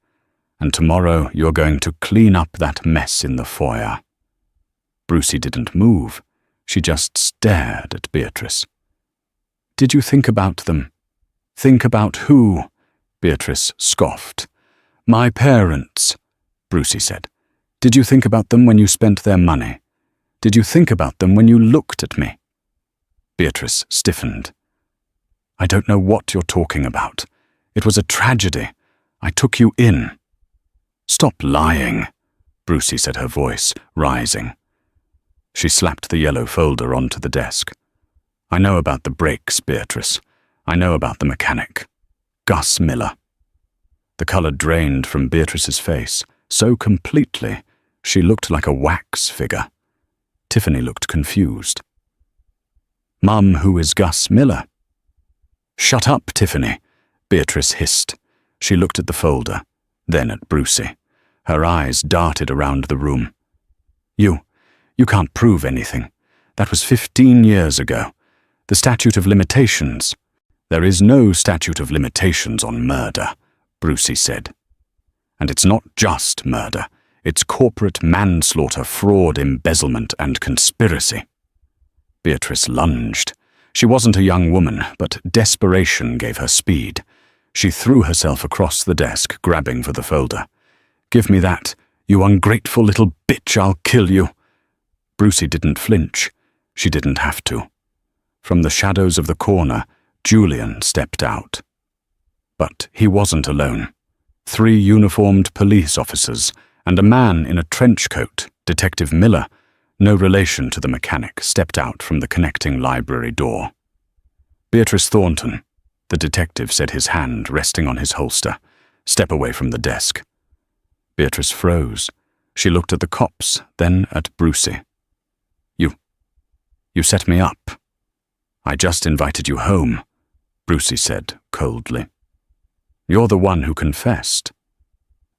And tomorrow you're going to clean up that mess in the foyer. Brucey didn't move. She just stared at Beatrice. Did you think about them? Think about who? Beatrice scoffed. My parents, Brucey said. Did you think about them when you spent their money? Did you think about them when you looked at me? Beatrice stiffened. I don't know what you're talking about. It was a tragedy. I took you in. Stop lying, Brucey said, her voice rising. She slapped the yellow folder onto the desk. I know about the brakes, Beatrice. I know about the mechanic. Gus Miller. The color drained from Beatrice's face so completely she looked like a wax figure. Tiffany looked confused. Mum, who is Gus Miller? Shut up, Tiffany, Beatrice hissed. She looked at the folder, then at Brucey. Her eyes darted around the room. You can't prove anything. That was 15 years ago. The statute of limitations. There is no statute of limitations on murder, Brucey said. And it's not just murder. It's corporate manslaughter, fraud, embezzlement, and conspiracy. Beatrice lunged. She wasn't a young woman, but desperation gave her speed. She threw herself across the desk, grabbing for the folder. Give me that, you ungrateful little bitch, I'll kill you. Brucey didn't flinch. She didn't have to. From the shadows of the corner, Julian stepped out. But he wasn't alone. 3 uniformed police officers and a man in a trench coat, Detective Miller, no relation to the mechanic, stepped out from the connecting library door. Beatrice Thornton, the detective said, his hand resting on his holster. Step away from the desk. Beatrice froze. She looked at the cops, then at Brucey. You set me up. I just invited you home, Brucey said coldly. You're the one who confessed.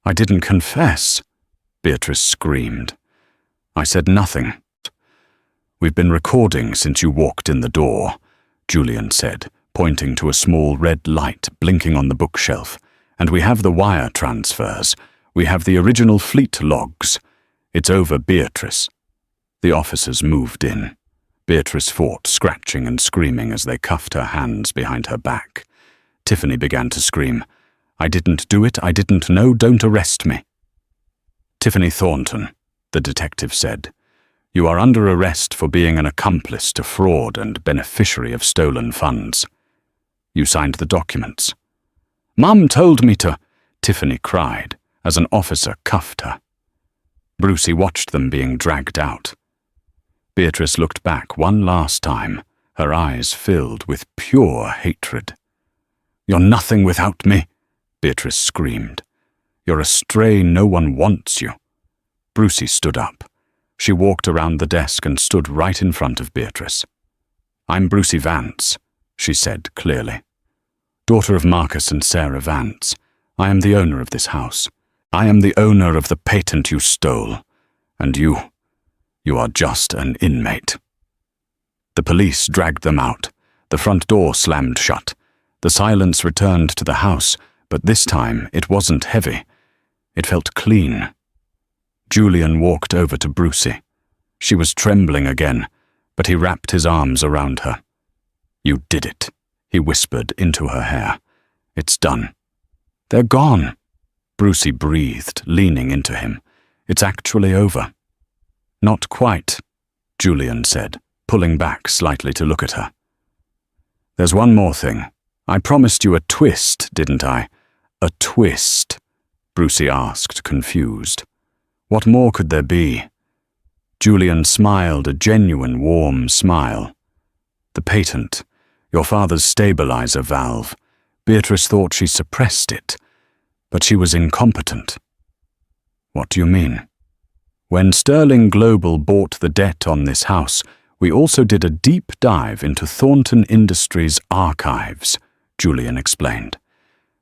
I didn't confess, Beatrice screamed. I said nothing. We've been recording since you walked in the door, Julian said, pointing to a small red light blinking on the bookshelf. And we have the wire transfers. We have the original fleet logs. It's over, Beatrice. The officers moved in. Beatrice fought, scratching and screaming as they cuffed her hands behind her back. Tiffany began to scream. I didn't do it. I didn't know. Don't arrest me. Tiffany Thornton, the detective said. You are under arrest for being an accomplice to fraud and beneficiary of stolen funds. You signed the documents. Mum told me to, Tiffany cried, as an officer cuffed her. Brucey watched them being dragged out. Beatrice looked back one last time, her eyes filled with pure hatred. You're nothing without me, Beatrice screamed. You're a stray, no one wants you. Brucey stood up. She walked around the desk and stood right in front of Beatrice. I'm Brucey Vance, she said clearly. Daughter of Marcus and Sarah Vance. I am the owner of this house. I am the owner of the patent you stole. And you are just an inmate." The police dragged them out. The front door slammed shut. The silence returned to the house, but this time it wasn't heavy. It felt clean. Julian walked over to Brucie. She was trembling again, but he wrapped his arms around her. "You did it," he whispered into her hair. "It's done." "They're gone," Brucie breathed, leaning into him. "It's actually over." "Not quite," Julian said, pulling back slightly to look at her. "There's one more thing. I promised you a twist, didn't I?" "A twist?" Brucie asked, confused. What more could there be? Julian smiled, a genuine, warm smile. "The patent, your father's stabilizer valve. Beatrice thought she suppressed it, but she was incompetent." "What do you mean?" "When Sterling Global bought the debt on this house, we also did a deep dive into Thornton Industries' archives," Julian explained.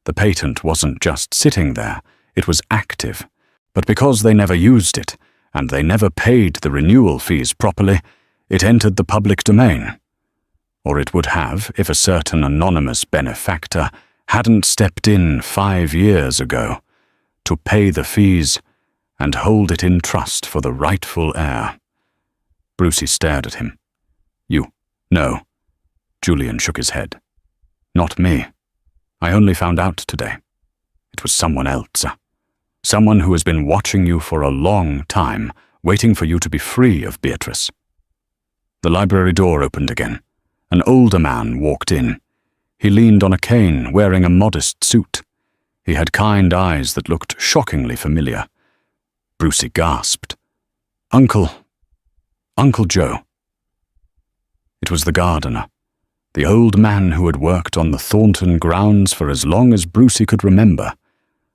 "The patent wasn't just sitting there, it was active. But because they never used it, and they never paid the renewal fees properly, it entered the public domain. Or it would have if a certain anonymous benefactor hadn't stepped in 5 years ago to pay the fees and hold it in trust for the rightful heir." Brucie stared at him. No. Julian shook his head. "Not me. I only found out today. It was someone else. Someone who has been watching you for a long time, waiting for you to be free of Beatrice." The library door opened again. An older man walked in. He leaned on a cane, wearing a modest suit. He had kind eyes that looked shockingly familiar. Brucie gasped. Uncle Joe." It was the gardener, the old man who had worked on the Thornton grounds for as long as Brucie could remember,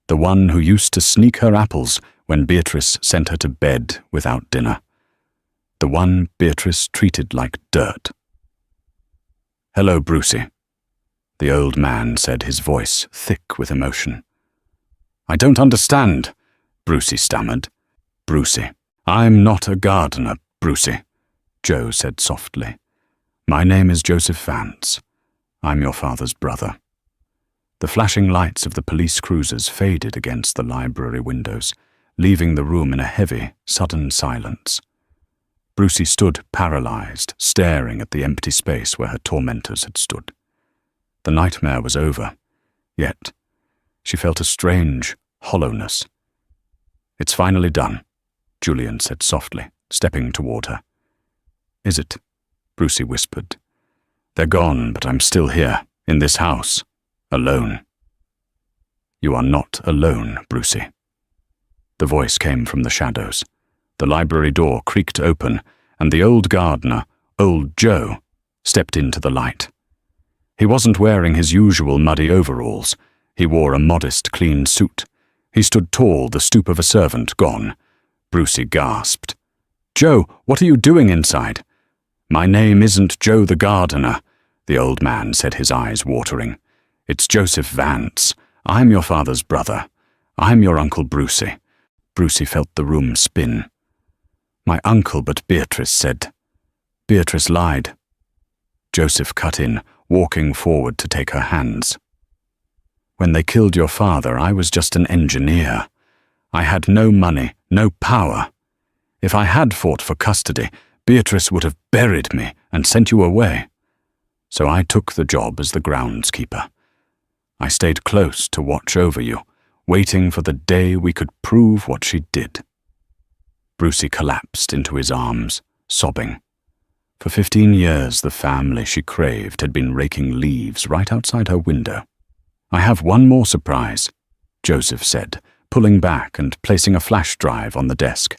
the one who used to sneak her apples when Beatrice sent her to bed without dinner, the one Beatrice treated like dirt. "Hello, Brucie," the old man said, his voice thick with emotion. "I don't understand," Brucie stammered. "Brucie, I'm not a gardener, Brucie," Joe said softly. "My name is Joseph Vance. I'm your father's brother." The flashing lights of the police cruisers faded against the library windows, leaving the room in a heavy, sudden silence. Brucie stood paralyzed, staring at the empty space where her tormentors had stood. The nightmare was over, yet she felt a strange hollowness. "It's finally done," Julian said softly, stepping toward her. "Is it?" Brucie whispered. "They're gone, but I'm still here, in this house, alone." "You are not alone, Brucie." The voice came from the shadows. The library door creaked open, and the old gardener, old Joe, stepped into the light. He wasn't wearing his usual muddy overalls. He wore a modest, clean suit. He stood tall, the stoop of a servant gone. Brucie gasped. "Joe, what are you doing inside?" "My name isn't Joe the gardener," the old man said, his eyes watering. "It's Joseph Vance. I'm your father's brother. I'm your Uncle Brucie." Brucie felt the room spin. "My uncle, but Beatrice said." "Beatrice lied." Joseph cut in, walking forward to take her hands. "When they killed your father, I was just an engineer. I had no money, no power. If I had fought for custody, Beatrice would have buried me and sent you away. So I took the job as the groundskeeper. I stayed close to watch over you, waiting for the day we could prove what she did." Brucie collapsed into his arms, sobbing. For 15 years, the family she craved had been raking leaves right outside her window. "I have one more surprise," Joseph said, pulling back and placing a flash drive on the desk.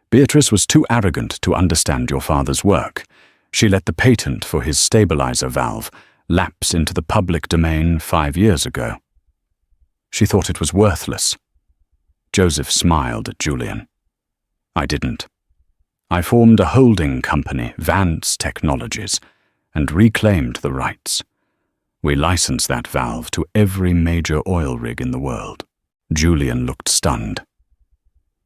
"Beatrice was too arrogant to understand your father's work. She let the patent for his stabilizer valve lapse into the public domain 5 years ago. She thought it was worthless." Joseph smiled at Julian. "I didn't. I formed a holding company, Vance Technologies, and reclaimed the rights. We license that valve to every major oil rig in the world. Julian looked stunned.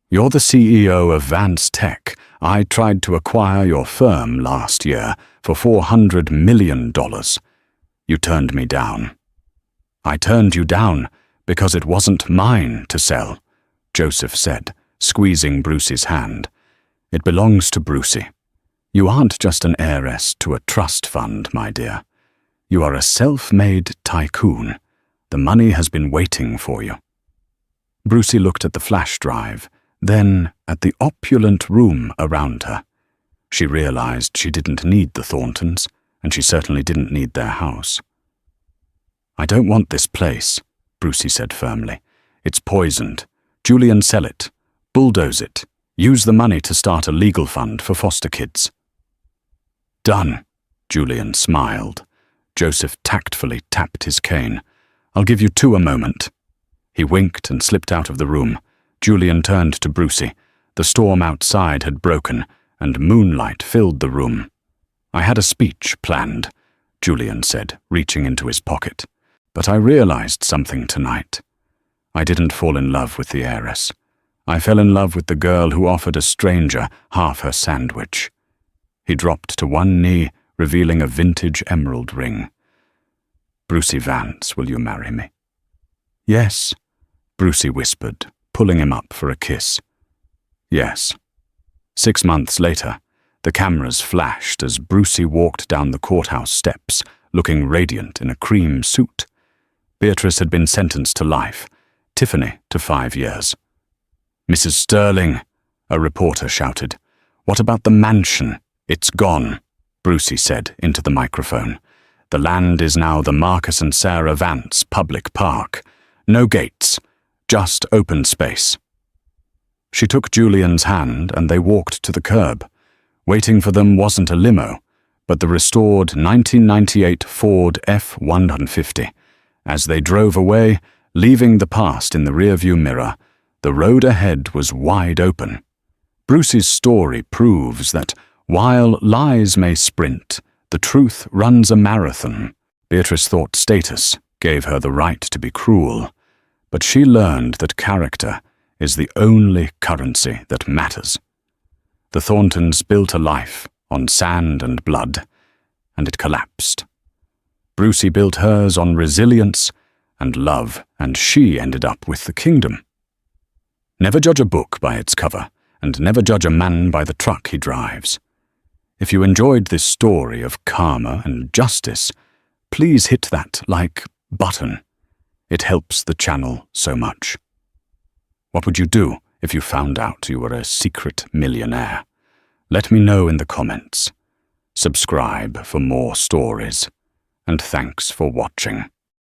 You're the CEO of Vance Tech. I tried to acquire your firm last year for $400 million. You turned me down. I turned you down because it wasn't mine to sell, Joseph said, squeezing Brucey's hand. It belongs to Brucey. You aren't just an heiress to a trust fund, my dear. You are a self-made tycoon. The money has been waiting for you. Brucey looked at the flash drive, then at the opulent room around her. She realized she didn't need the Thorntons, and she certainly didn't need their house. I don't want this place, Brucey said firmly. It's poisoned. Julian, sell it. Bulldoze it. Use the money to start a legal fund for foster kids. Done, Julian smiled. Joseph tactfully tapped his cane. I'll give you two a moment. He winked and slipped out of the room. Julian turned to Brucey. The storm outside had broken, and moonlight filled the room. I had a speech planned, Julian said, reaching into his pocket. But I realized something tonight. I didn't fall in love with the heiress. I fell in love with the girl who offered a stranger half her sandwich. He dropped to one knee, revealing a vintage emerald ring. Brucey Vance, will you marry me? Yes, Brucey whispered, pulling him up for a kiss. Yes. 6 months later, the cameras flashed as Brucey walked down the courthouse steps, looking radiant in a cream suit. Beatrice had been sentenced to life, Tiffany to 5 years. Mrs. Sterling, a reporter shouted. What about the mansion? It's gone, Brucey said into the microphone. The land is now the Marcus and Sarah Vance Public Park. No gates, just open space. She took Julian's hand and they walked to the curb. Waiting for them wasn't a limo, but the restored 1998 Ford F-150. As they drove away, leaving the past in the rearview mirror, the road ahead was wide open. Brucey's story proves that while lies may sprint, the truth runs a marathon. Beatrice thought status gave her the right to be cruel, but she learned that character is the only currency that matters. The Thorntons built a life on sand and blood, and it collapsed. Brucey built hers on resilience and love, and she ended up with the kingdom. Never judge a book by its cover, and never judge a man by the truck he drives. If you enjoyed this story of karma and justice, please hit that like button. It helps the channel so much. What would you do if you found out you were a secret millionaire? Let me know in the comments. Subscribe for more stories, and thanks for watching.